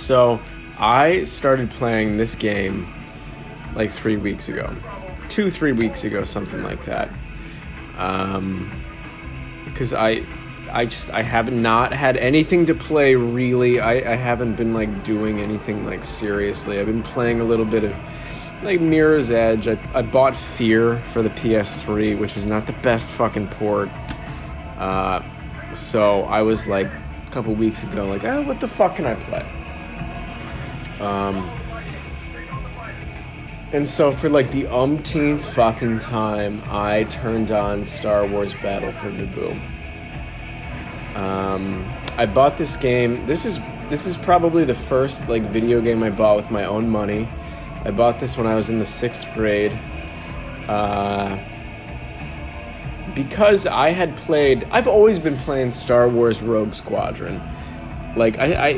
So I started playing this game like 3 weeks ago. 2-3 weeks ago, something like that. Because I have not had anything to play, really. I haven't been, like, doing anything, like, seriously. I've been playing a little bit of, like, Mirror's Edge. I bought Fear for the PS3, which is not the best fucking port. So I was, like, a couple weeks ago, like, what the fuck can I play? And so for, like, the umpteenth fucking time, I turned on Star Wars Battle for Naboo. I bought this game. This is probably the first, like, video game I bought with my own money. I bought this when I was in the 6th grade. Because I've always been playing Star Wars Rogue Squadron. Like,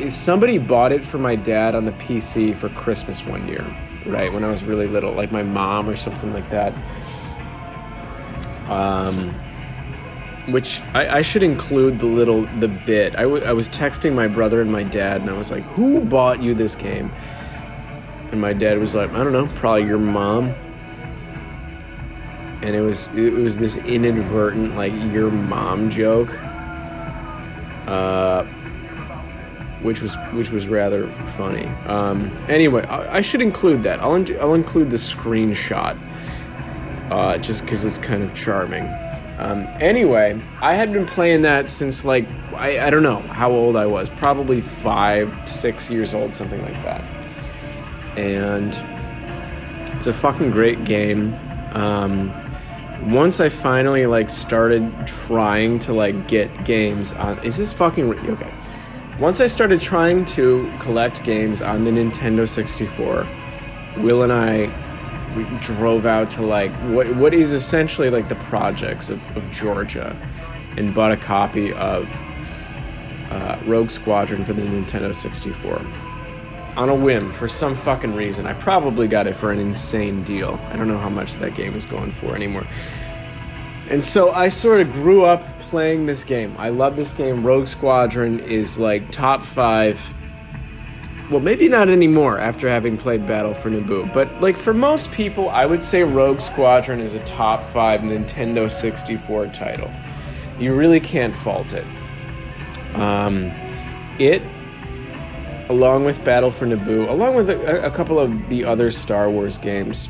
somebody bought it for my dad on the PC for Christmas one year, right, when I was really little, like my mom or something like that. Which I should include the bit. I was texting my brother and my dad, and I was like, who bought you this game? And my dad was like, I don't know, probably your mom. And it was this inadvertent, like, your mom joke, which was rather funny. Anyway, I should include that. I'll include the screenshot, just because it's kind of charming. Anyway, I had been playing that since, like, I don't know how old I was, probably 5-6 years old, something like that. And it's a fucking great game. Once I finally, like, started trying to, like, get games on... Is this fucking... Okay. Once I started trying to collect games on the Nintendo 64, Will and I, we drove out to, like, what is essentially, like, the projects of Georgia, and bought a copy of Rogue Squadron for the Nintendo 64. On a whim, for some fucking reason. I probably got it for an insane deal. I don't know how much that game is going for anymore. And so I sort of grew up playing this game. I love this game. Rogue Squadron is, like, top 5. Well, maybe not anymore after having played Battle for Naboo. But, like, for most people, I would say Rogue Squadron is a top 5 Nintendo 64 title. You really can't fault it. It, along with Battle for Naboo, along with a couple of the other Star Wars games,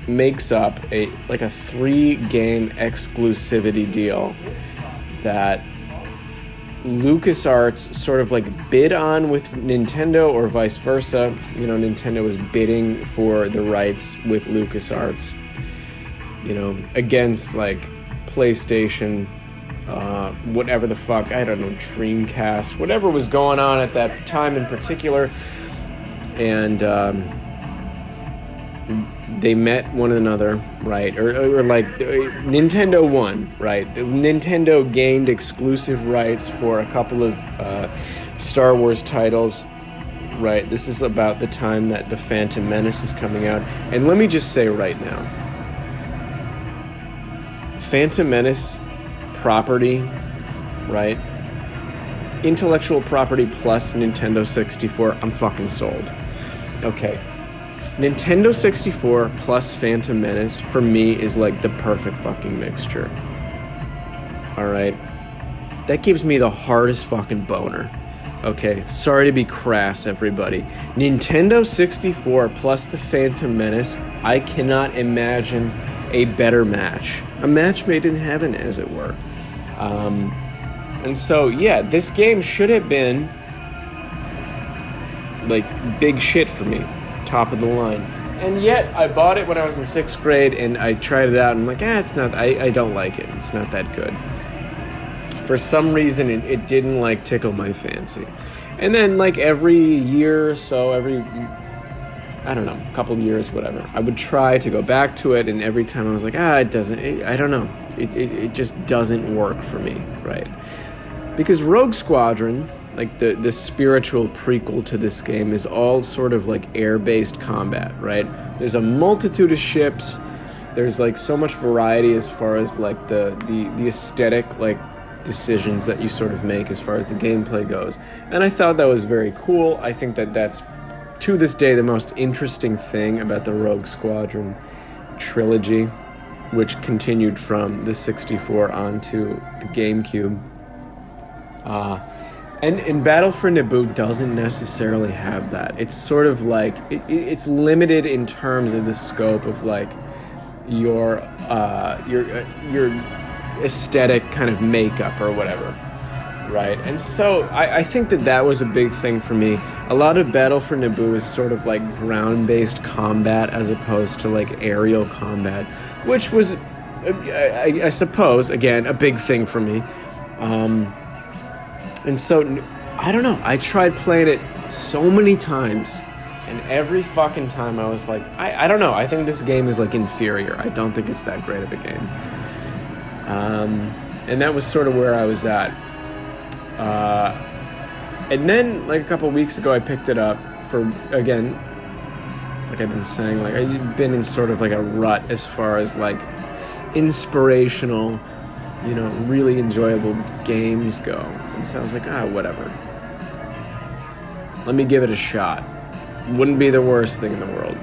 makes up a 3-game exclusivity deal that LucasArts sort of, like, bid on with Nintendo, or vice versa. You know, Nintendo was bidding for the rights with LucasArts, you know, against, like, PlayStation, whatever the fuck, I don't know, Dreamcast, whatever was going on at that time in particular. And they met one another, right? Or like, Nintendo won, right? Nintendo gained exclusive rights for a couple of Star Wars titles, right? This is about the time that The Phantom Menace is coming out. And let me just say right now, Phantom Menace property, right? Intellectual property plus Nintendo 64, I'm fucking sold. Okay. Nintendo 64 plus Phantom Menace, for me, is like the perfect fucking mixture. Alright? That gives me the hardest fucking boner. Okay, sorry to be crass, everybody. Nintendo 64 plus the Phantom Menace, I cannot imagine a better match. A match made in heaven, as it were. And so, yeah, this game should have been, like, big shit for me. Top of the line. And yet, I bought it when I was in 6th grade, and I tried it out, and I'm like, it's not, I don't like it. It's not that good. For some reason, it didn't, like, tickle my fancy. And then, like, every year or so, I don't know, a couple of years, whatever, I would try to go back to it, and every time I was like, it doesn't, I don't know. It just doesn't work for me, right? Because Rogue Squadron, like the spiritual prequel to this game, is all sort of like air-based combat, right? There's a multitude of ships. There's, like, so much variety as far as, like, the aesthetic, like, decisions that you sort of make as far as the gameplay goes. And I thought that was very cool. I think that that's, to this day, the most interesting thing about the Rogue Squadron trilogy, which continued from the 64 onto the GameCube. And Battle for Naboo doesn't necessarily have that. It's sort of like, it's limited in terms of the scope of like your aesthetic kind of makeup or whatever, right? And so I think that was a big thing for me. A lot of Battle for Naboo is sort of like ground-based combat as opposed to like aerial combat, which was, I suppose, again, a big thing for me. And so, I don't know, I tried playing it so many times, and every fucking time I was like, I don't know, I think this game is like inferior. I don't think it's that great of a game. And that was sort of where I was at. And then, like a couple of weeks ago, I picked it up for, again, like I've been saying, like I've been in sort of like a rut as far as like inspirational, you know, really enjoyable games go. And so I was like, whatever. Let me give it a shot. Wouldn't be the worst thing in the world.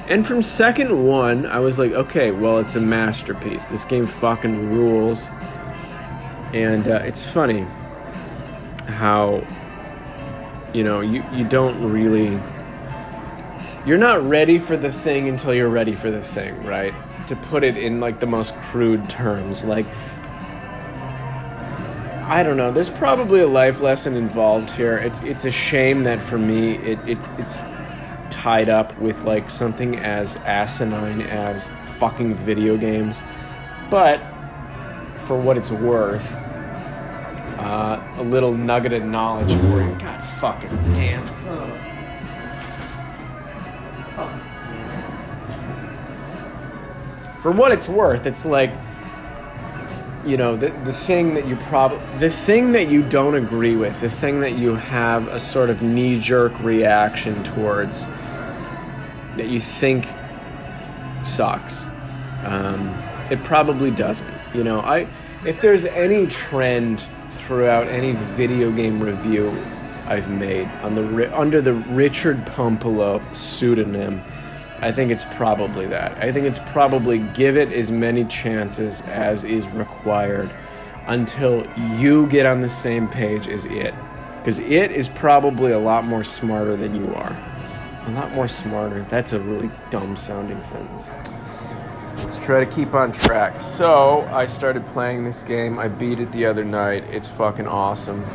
And from second one, I was like, okay, well, it's a masterpiece. This game fucking rules. And it's funny how, you know, you don't really... You're not ready for the thing until you're ready for the thing, right? To put it in, like, the most crude terms. Like, I don't know. There's probably a life lesson involved here. It's a shame that for me, it's tied up with, like, something as asinine as fucking video games. But, for what it's worth, a little nugget of knowledge for you. God fucking damn son of a... For what it's worth, it's like, you know, the thing that the thing that you don't agree with, the thing that you have a sort of knee-jerk reaction towards, that you think sucks, it probably doesn't. You know, if there's any trend throughout any video game review I've made under the Richard Pumpelove pseudonym, I think it's probably that. I think it's probably give it as many chances as is required until you get on the same page as it. Because it is probably a lot more smarter than you are. A lot more smarter. That's a really dumb sounding sentence. Let's try to keep on track. So, I started playing this game. I beat it the other night. It's fucking awesome.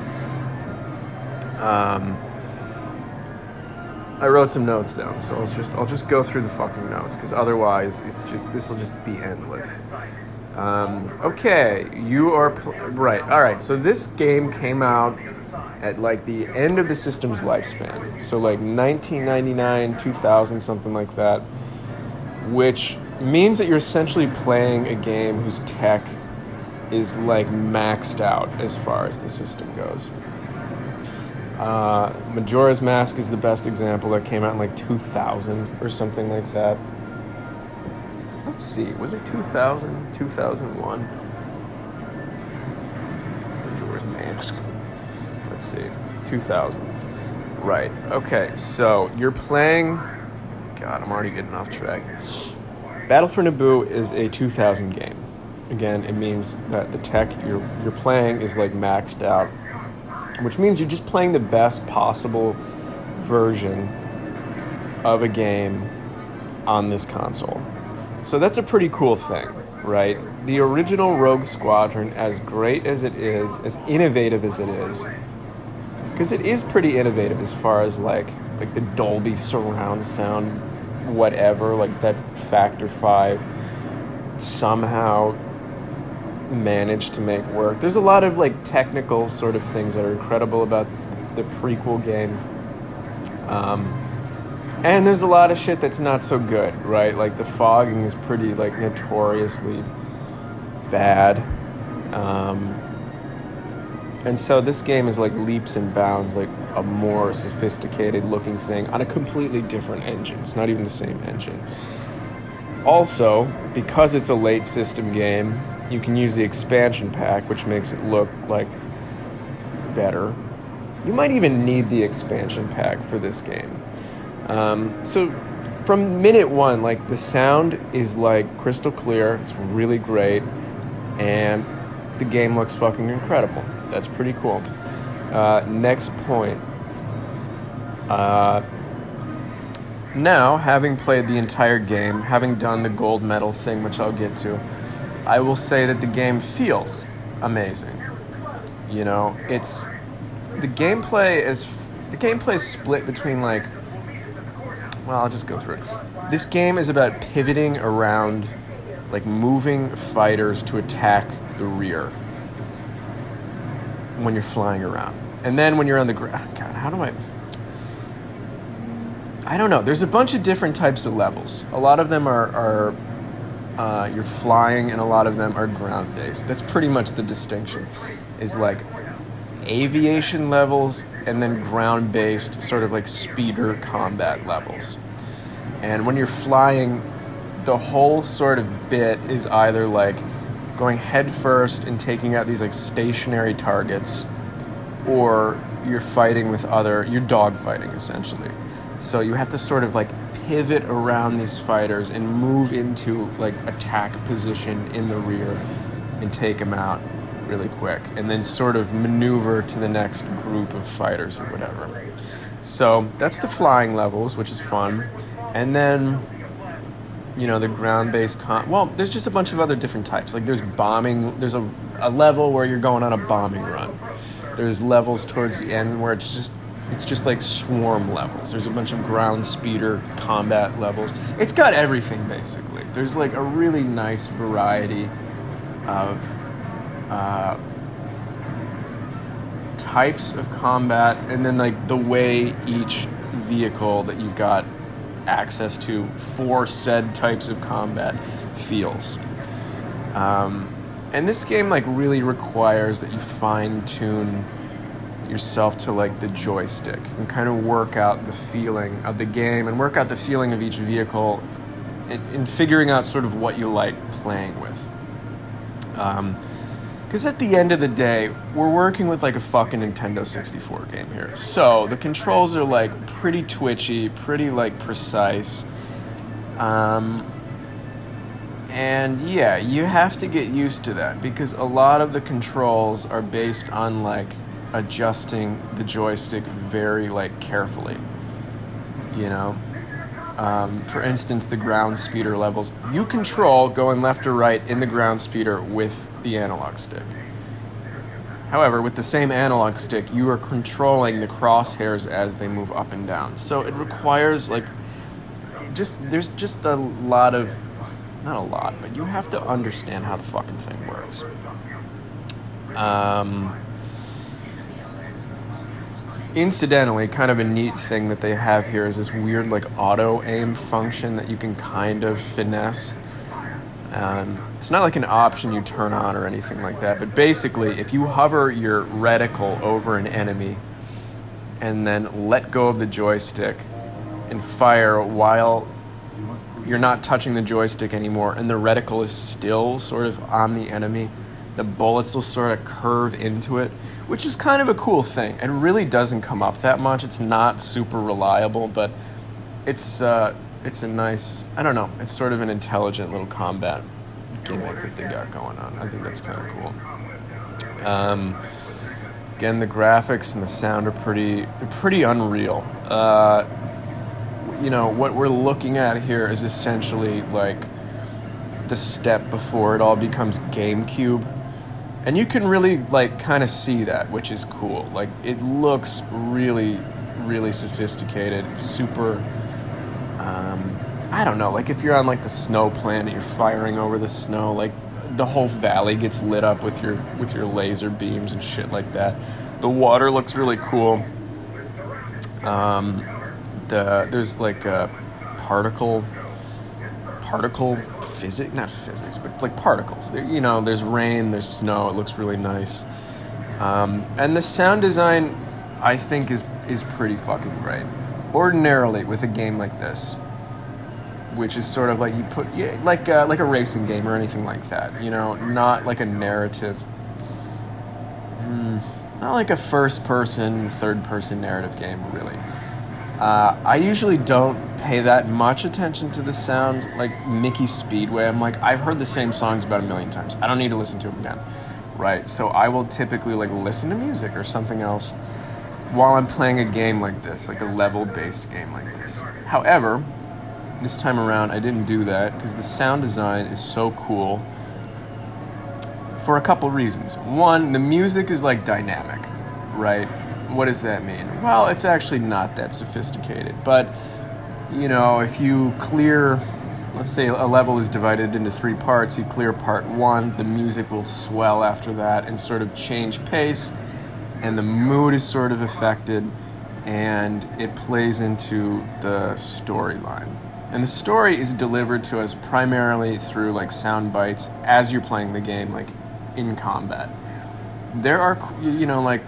I wrote some notes down, so I'll just go through the fucking notes, because otherwise this will just be endless. Okay, you are right. All right, so this game came out at like the end of the system's lifespan, so like 1999, 2000, something like that, which means that you're essentially playing a game whose tech is like maxed out as far as the system goes. Majora's Mask is the best example. That came out in like 2000 or something like that. Let's see, was it 2000? 2001? Majora's Mask. Let's see, 2000. Right, okay, so you're playing... God, I'm already getting off track. Battle for Naboo is a 2000 game. Again, it means that the tech you're playing is like maxed out, which means you're just playing the best possible version of a game on this console. So that's a pretty cool thing, right? The original Rogue Squadron, as great as it is, as innovative as it is, because it is pretty innovative as far as like the Dolby surround sound, whatever, like that Factor 5 somehow managed to make work. There's a lot of like technical sort of things that are incredible about the prequel game, and there's a lot of shit that's not so good, right? Like the fogging is pretty like notoriously bad, and so this game is like leaps and bounds like a more sophisticated looking thing on a completely different engine. It's not even the same engine. Also, because it's a late system game, you can use the expansion pack, which makes it look like better. You might even need the expansion pack for this game. So from minute one, like, the sound is like crystal clear. It's really great, and the game looks fucking incredible. That's pretty cool. Next point. Now, having played the entire game, having done the gold medal thing, which I'll get to, I will say that the game feels amazing. You know, the gameplay is split between, like, well, I'll just go through it. This game is about pivoting around, like, moving fighters to attack the rear when you're flying around. And then when you're on the ground, God, how do I don't know. There's a bunch of different types of levels. A lot of them are you're flying, and a lot of them are ground-based. That's pretty much the distinction, is like aviation levels and then ground-based sort of like speeder combat levels. And when you're flying, the whole sort of bit is either like going head first and taking out these like stationary targets, or you're fighting with you're dogfighting essentially. So you have to sort of like pivot around these fighters and move into like attack position in the rear and take them out really quick, and then sort of maneuver to the next group of fighters or whatever. So that's the flying levels, which is fun. And then, you know, the ground-based well, there's just a bunch of other different types. Like there's bombing, there's a level where you're going on a bombing run. There's levels towards the end where it's just like swarm levels. There's a bunch of ground speeder combat levels. It's got everything, basically. There's like a really nice variety of types of combat, and then like the way each vehicle that you've got access to for said types of combat feels. And this game like really requires that you fine-tune yourself to like the joystick and kind of work out the feeling of the game and work out the feeling of each vehicle in figuring out sort of what you like playing with. Because at the end of the day, we're working with like a fucking Nintendo 64 game here. So the controls are like pretty twitchy, pretty like precise. And yeah, you have to get used to that because a lot of the controls are based on like adjusting the joystick very like carefully, you know. For instance, the ground speeder levels, you control going left or right in the ground speeder with the analog stick. However, with the same analog stick, you are controlling the crosshairs as they move up and down. So it requires like there's just a lot of, not a lot, but you have to understand how the fucking thing works. Incidentally, kind of a neat thing that they have here is this weird like auto aim function that you can kind of finesse. It's not like an option you turn on or anything like that, but basically if you hover your reticle over an enemy and then let go of the joystick and fire while you're not touching the joystick anymore and the reticle is still sort of on the enemy, the bullets will sort of curve into it, which is kind of a cool thing. It really doesn't come up that much. It's not super reliable, but it's a nice, I don't know, it's sort of an intelligent little combat gimmick that they got going on. I think that's kind of cool. Again, the graphics and the sound are pretty unreal. You know, what we're looking at here is essentially like the step before it all becomes GameCube. And you can really, like, kind of see that, which is cool. Like, it looks really, really sophisticated. It's super, I don't know, like, if you're on, like, the snow planet, you're firing over the snow, like, the whole valley gets lit up with your laser beams and shit like that. The water looks really cool. There's, like, a particle physics, not physics, but like particles. You know, there's rain, there's snow. It looks really nice. And the sound design, I think, is pretty fucking great. Ordinarily, with a game like this, which is sort of like you put like a racing game or anything like that. You know, not like a narrative. Not like a first-person, third-person narrative game, really. I usually don't pay that much attention to the sound. Like Mickey Speedway, I'm like, I've heard the same songs about a million times. I don't need to listen to them again, right? So I will typically like listen to music or something else while I'm playing a game like this, like a level-based game like this. However, this time around, I didn't do that because the sound design is so cool for a couple reasons. One, the music is like dynamic, right? What does that mean? Well, it's actually not that sophisticated, but you know, if you clear, let's say a level is divided into 3 parts, you clear part 1, the music will swell after that and sort of change pace, and the mood is sort of affected, and it plays into the storyline. And the story is delivered to us primarily through like sound bites as you're playing the game, like in combat. There are, you know, like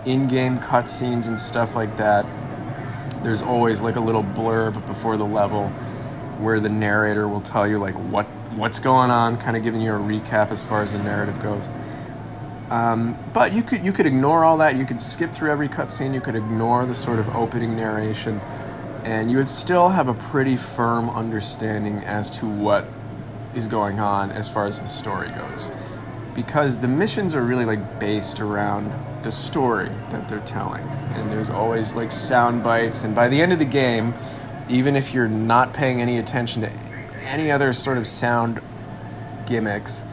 in-game cutscenes and stuff like that. There's always like a little blurb before the level where the narrator will tell you like what's going on, kind of giving you a recap as far as the narrative goes. But you could ignore all that. You could skip through every cutscene. You could ignore the sort of opening narration, and you would still have a pretty firm understanding as to what is going on as far as the story goes. Because the missions are really like based around the story that they're telling. And there's always like sound bites, and by the end of the game, even if you're not paying any attention to any other sort of sound gimmicks,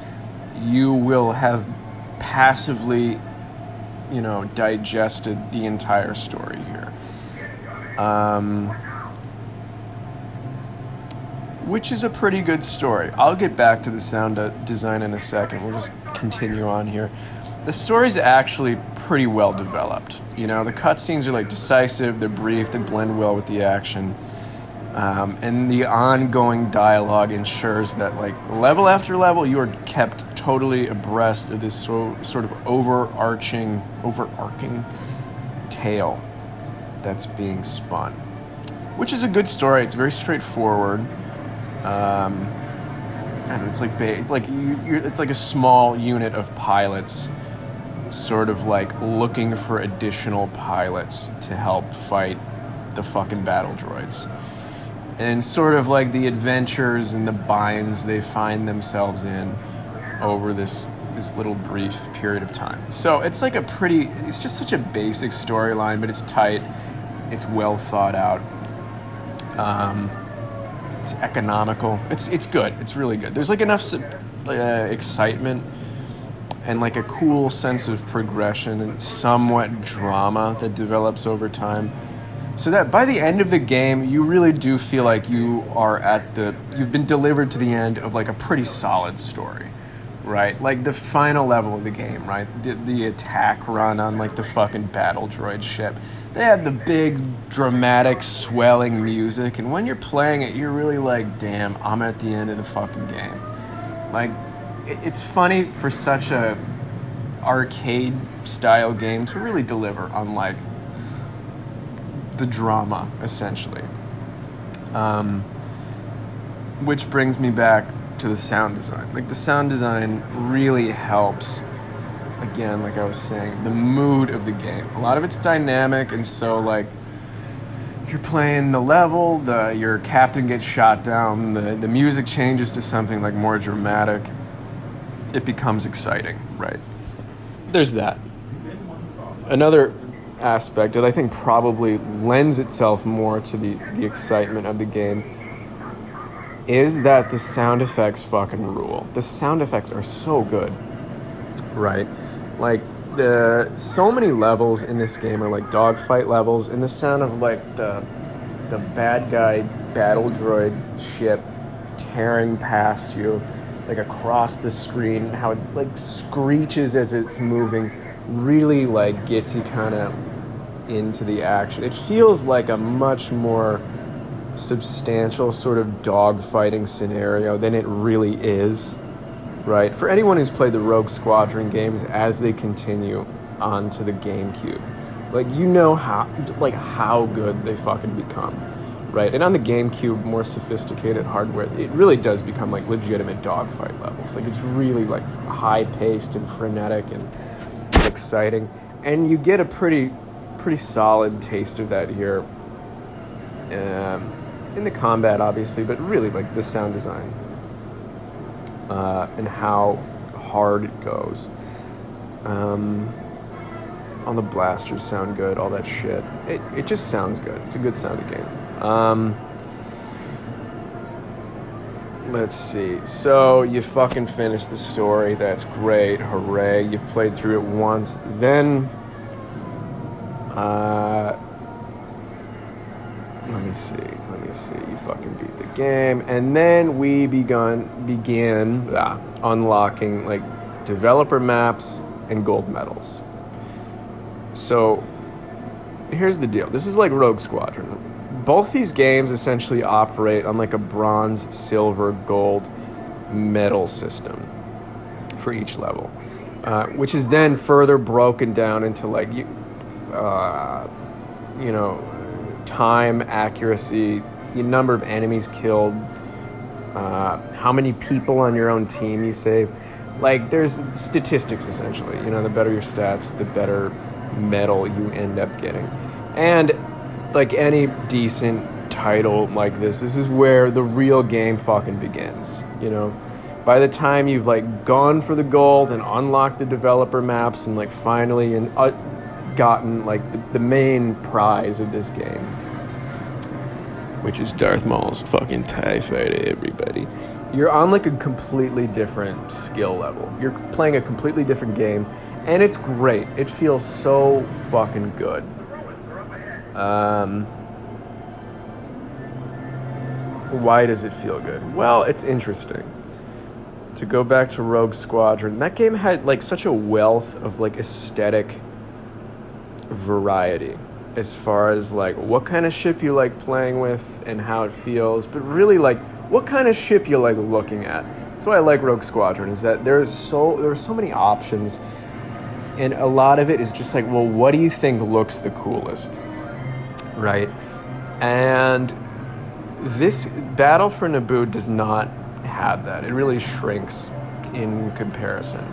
you will have passively, you know, digested the entire story here. Which is a pretty good story. I'll get back to the sound design in a second. We'll just continue on here. The story's actually pretty well developed. You know, the cutscenes are like decisive, they're brief, they blend well with the action. And the ongoing dialogue ensures that like level after level, you are kept totally abreast of this sort of overarching tale that's being spun. Which is a good story. It's very straightforward. And it's like it's like a small unit of pilots, sort of like looking for additional pilots to help fight the fucking battle droids, and sort of like the adventures and the binds they find themselves in over this little brief period of time. So it's like it's just such a basic storyline, but it's tight, it's well thought out. It's economical. It's good. It's really good. There's like enough excitement and like a cool sense of progression and somewhat drama that develops over time, so that by the end of the game, you really do feel like you've been delivered to the end of like a pretty solid story, right? Like the final level of the game, right? The attack run on like the fucking battle droid ship. They have the big, dramatic, swelling music, and when you're playing it, you're really like, damn, I'm at the end of the fucking game. Like, it's funny for such a arcade-style game to really deliver on, like, the drama, essentially. Which brings me back to the sound design. Like, the sound design really helps, again, like I was saying, the mood of the game. A lot of it's dynamic, and so, like, you're playing the level, your captain gets shot down, the music changes to something, like, more dramatic. It becomes exciting, right? There's that. Another aspect that I think probably lends itself more to the excitement of the game is that the sound effects fucking rule. The sound effects are so good, right? Like, so many levels in this game are like dogfight levels, and the sound of like the bad guy battle droid ship tearing past you, like across the screen, how it like screeches as it's moving, really like gets you kind of into the action. It feels like a much more substantial sort of dogfighting scenario than it really is. Right, for anyone who's played the Rogue Squadron games as they continue onto the GameCube, like, you know how good they fucking become, right? And on the GameCube, more sophisticated hardware, it really does become like legitimate dogfight levels. Like it's really like high-paced and frenetic and exciting, and you get a pretty solid taste of that here. In the combat, obviously, but really like the sound design and how hard it goes. All the blasters sound good, all that shit. It just sounds good. It's a good sounding game. Let's see. So you fucking finished the story. That's great. Hooray. You've played through it once. Then let me see. You fucking beat the game. And then we began unlocking like developer maps and gold medals. So here's the deal. This is like Rogue Squadron. Both these games essentially operate on like a bronze, silver, gold medal system for each level, which is then further broken down into like time, accuracy, the number of enemies killed, how many people on your own team you save. Like, there's statistics, essentially. The better your stats, the better medal you end up getting. And like any decent title like this is where the real game fucking begins. By the time you've like gone for the gold and unlocked the developer maps and like finally gotten like the main prize of this game, which is Darth Maul's fucking TIE Fighter, everybody. You're on like a completely different skill level. You're playing a completely different game, and it's great. It feels so fucking good. Why does it feel good? Well, it's interesting. To go back to Rogue Squadron, that game had like such a wealth of like aesthetic variety as far as like what kind of ship you like playing with and how it feels, but really like what kind of ship you like looking at. That's why I like Rogue Squadron, is that there are so many options, and a lot of it is just like, well, what do you think looks the coolest, right? And this Battle for Naboo does not have that. It really shrinks in comparison.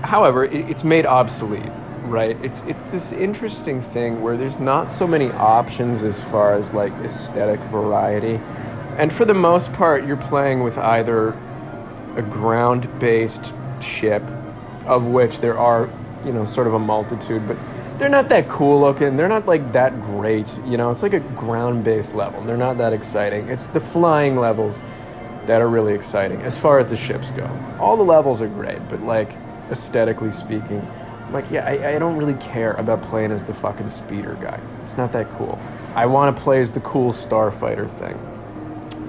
However, it's made obsolete, right? It's this interesting thing where there's not so many options as far as like aesthetic variety, and for the most part, you're playing with either a ground-based ship, of which there are, sort of a multitude, but they're not that cool looking. They're not like that great. It's like a ground-based level. They're not that exciting. It's the flying levels that are really exciting as far as the ships go. All the levels are great, but like aesthetically speaking, I'm like, yeah, I don't really care about playing as the fucking speeder guy. It's not that cool. I want to play as the cool starfighter thing.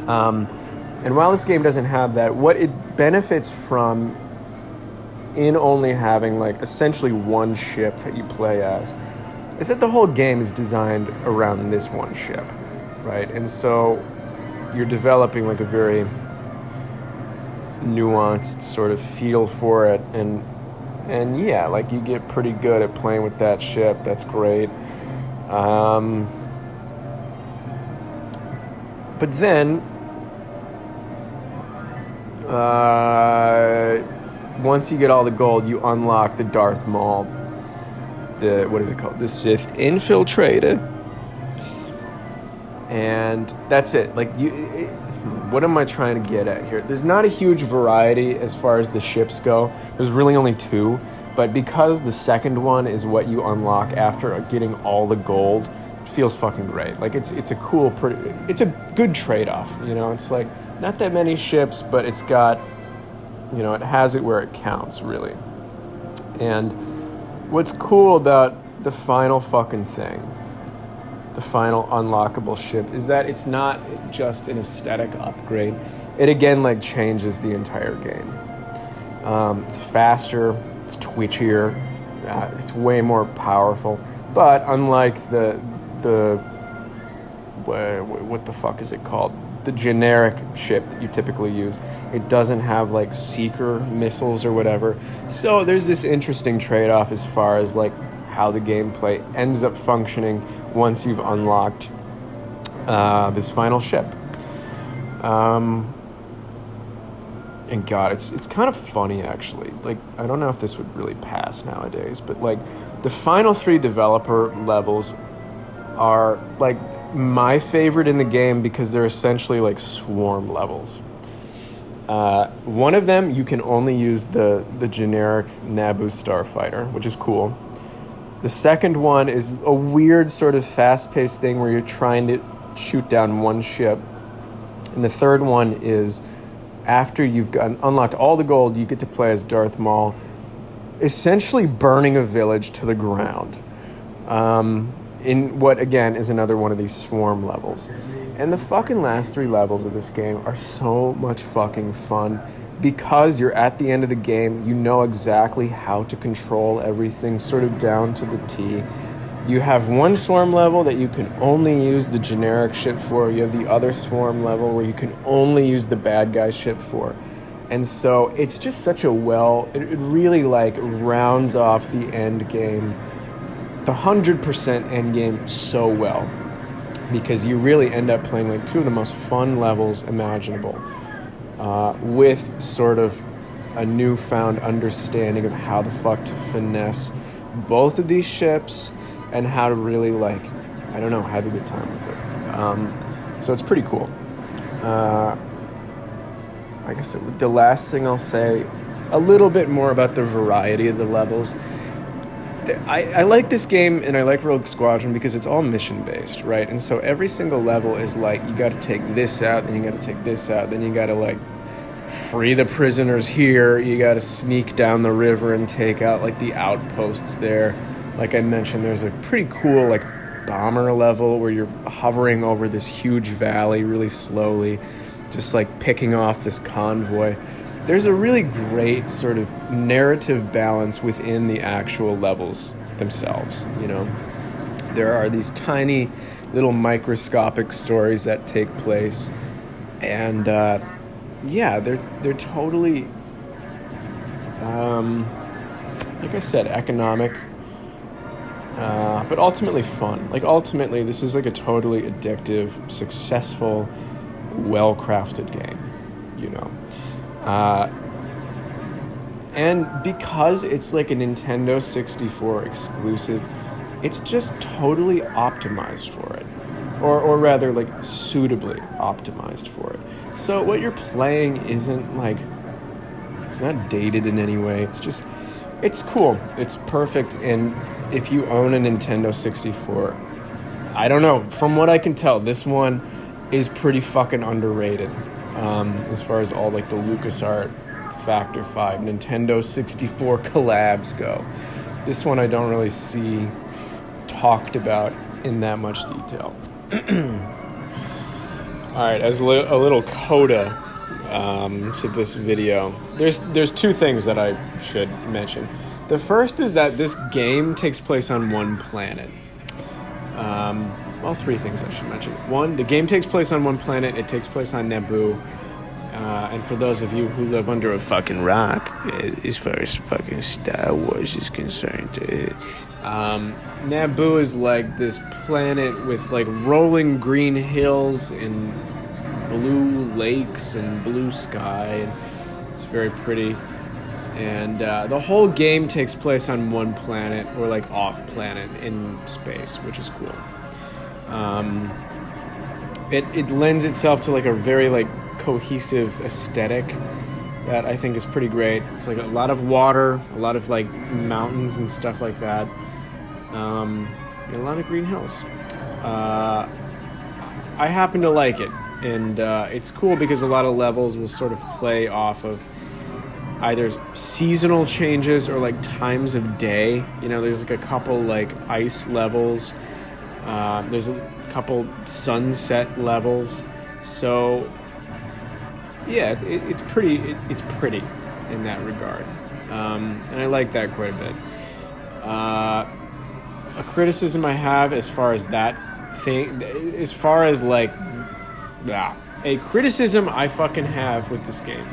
And while this game doesn't have that, what it benefits from in only having like essentially one ship that you play as is that the whole game is designed around this one ship, right? And so you're developing like a very nuanced sort of feel for it, and yeah, like you get pretty good at playing with that ship. That's great. But then once you get all the gold, you unlock the Darth Maul, what is it called? The Sith Infiltrator. And that's it. Like, what am I trying to get at here? There's not a huge variety as far as the ships go. There's really only two. But because the second one is what you unlock after getting all the gold, it feels fucking great. Like, it's a cool, it's a good trade-off, It's like, not that many ships, but it's got, it has it where it counts, really. And what's cool about the final fucking thing, the final unlockable ship, is that it's not just an aesthetic upgrade. It again like changes the entire game. It's faster, it's twitchier, it's way more powerful. But unlike the what the fuck is it called? The generic ship that you typically use, it doesn't have like seeker missiles or whatever. So there's this interesting trade-off as far as like how the gameplay ends up functioning once you've unlocked this final ship. And God, it's kind of funny, actually. Like, I don't know if this would really pass nowadays, but, like, the final 3 developer levels are, like, my favorite in the game because they're essentially, like, swarm levels. One of them, you can only use the generic Naboo starfighter, which is cool. The second one is a weird sort of fast-paced thing where you're trying to shoot down one ship. And the third one is, after you've unlocked all the gold, you get to play as Darth Maul, essentially burning a village to the ground. In what, again, is another one of these swarm levels. And the fucking last 3 levels of this game are so much fucking fun because you're at the end of the game, you know exactly how to control everything sort of down to the T. You have one swarm level that you can only use the generic ship for. You have the other swarm level where you can only use the bad guy ship for. And so it's just such a it really like rounds off the end game, the 100% end game so well. Because you really end up playing like 2 of the most fun levels imaginable, with sort of a newfound understanding of how the fuck to finesse both of these ships and how to really, like, I don't know, have a good time with it. So it's pretty cool. I guess the last thing I'll say, a little bit more about the variety of the levels. I like this game and I like Rogue Squadron because it's all mission-based, right? And so every single level is like, you got to take this out, then you got to take this out, then you got to, like, free the prisoners here, you got to sneak down the river and take out, like, the outposts there. Like I mentioned, there's a pretty cool, like, bomber level where you're hovering over this huge valley really slowly, just, like, picking off this convoy. There's a really great sort of narrative balance within the actual levels themselves, you know. There are these tiny little microscopic stories that take place, and yeah, they're totally, like I said, economic, but ultimately fun. Like, ultimately, this is like a totally addictive, successful, well-crafted game, you know. And because it's like a Nintendo 64 exclusive, it's just totally optimized for it. Or rather, like, suitably optimized for it. So what you're playing isn't, like, it's not dated in any way. It's just, it's cool. It's perfect. And if you own a Nintendo 64, I don't know, from what I can tell, this one is pretty fucking underrated. As far as all, like, the LucasArts Factor 5 Nintendo 64 collabs go. This one I don't really see talked about in that much detail. Alright, as a little coda to this video, there's 2 things that I should mention. The first is that this game takes place on one planet. Well, 3 things I should mention. 1, the game takes place on one planet. It takes place on Naboo. And for those of you who live under a fucking rock, as far as fucking Star Wars is concerned, Naboo is like this planet with, like, rolling green hills and blue lakes and blue sky. And it's very pretty. And the whole game takes place on one planet, or, like, off planet in space, which is cool. It lends itself to, like, a very, like, cohesive aesthetic that I think is pretty great. It's like a lot of water, a lot of, like, mountains and stuff like that, and a lot of green hills. I happen to like it, and it's cool because a lot of levels will sort of play off of either seasonal changes or, like, times of day. You know, there's, like, a couple, like, ice levels. There's a couple sunset levels. So yeah, it's pretty. It's pretty in that regard, and I like that quite a bit. A criticism I have as far as that thing, as far as, like, a criticism I fucking have with this game,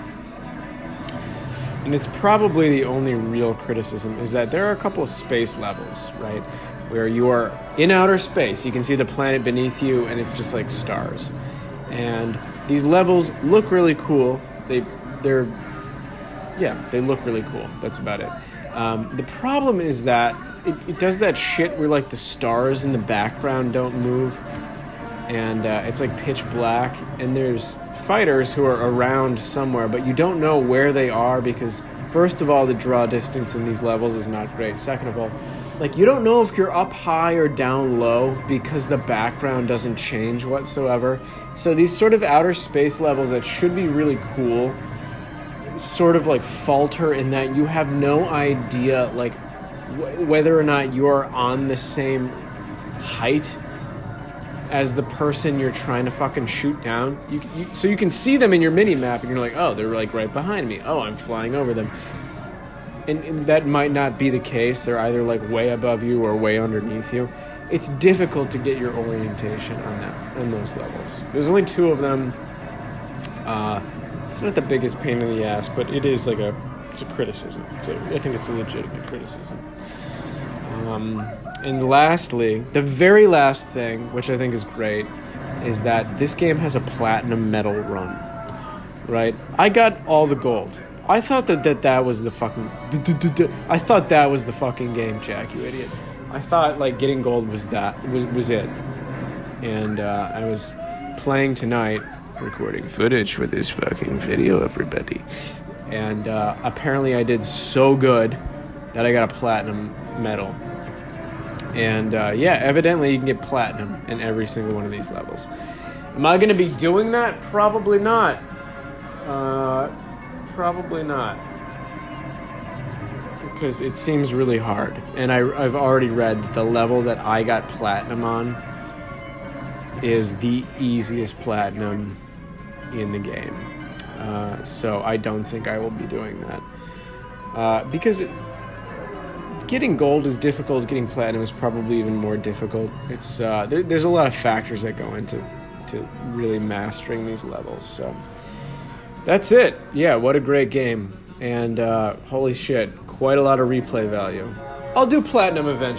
and it's probably the only real criticism, is that there are a couple of space levels, right, where you are in outer space. You can see the planet beneath you, and it's just like stars. And these levels look really cool. They look really cool. That's about it. The problem is that it does that shit where like the stars in the background don't move, and it's like pitch black, and there's fighters who are around somewhere, but you don't know where they are because, first of all, the draw distance in these levels is not great. Second of all, like, you don't know if you're up high or down low because the background doesn't change whatsoever. So these sort of outer space levels that should be really cool sort of like falter in that you have no idea like whether or not you're on the same height as the person you're trying to fucking shoot down. So you can see them in your mini-map and you're like, oh, they're like right behind me. Oh, I'm flying over them. And that might not be the case. They're either like way above you or way underneath you. It's difficult to get your orientation on those levels. There's only 2 of them. It's not the biggest pain in the ass, but it is like it's a criticism. I think it's a legitimate criticism. And lastly, the very last thing, which I think is great, is that this game has a platinum medal run, right? I got all the gold. I thought that was the fucking... I thought that was the fucking game, Jack, you idiot. I thought, like, getting gold was it. And I was playing tonight, recording footage for this fucking video, everybody. And apparently I did so good that I got a platinum medal. And evidently you can get platinum in every single one of these levels. Am I going to be doing that? Probably not. Probably not. Because it seems really hard. And I've already read that the level that I got platinum on is the easiest platinum in the game. So I don't think I will be doing that. Because getting gold is difficult, getting platinum is probably even more difficult. It's there's a lot of factors that go into really mastering these levels. So that's it. Yeah, what a great game. And holy shit, quite a lot of replay value. I'll do platinum eventually.